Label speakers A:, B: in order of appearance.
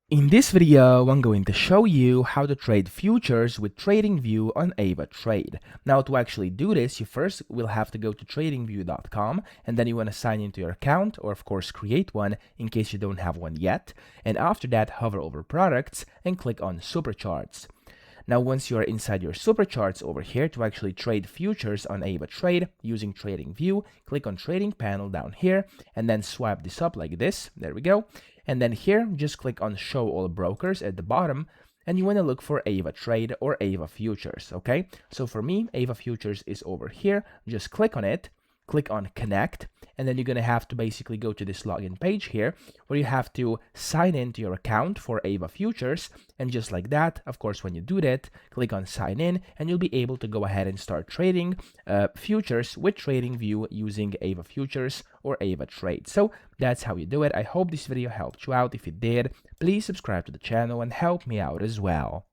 A: In this video, I'm going to show you how to trade futures with TradingView on AvaTrade. Now, to actually do this, you first will have to go to tradingview.com, and then you want to sign into your account, or of course create one in case you don't have one yet. And after that, hover over Products and click on Supercharts. Now, once you are inside your supercharts over here to actually trade futures on AvaTrade using TradingView, click on Trading Panel down here and then swipe this up like this. There we go. And then here, just click on Show All Brokers at the bottom, and you want to look for AvaTrade or Ava Futures, okay? So for me, Ava Futures is over here. Just click on it, click on Connect, and then you're going to have to basically go to this login page here where you have to sign into your account for Ava Futures. And just like that, of course, when you do that, click on Sign In, and you'll be able to go ahead and start trading futures with TradingView using Ava Futures or AvaTrade. So that's how you do it. I hope this video helped you out. If it did, please subscribe to the channel and help me out as well.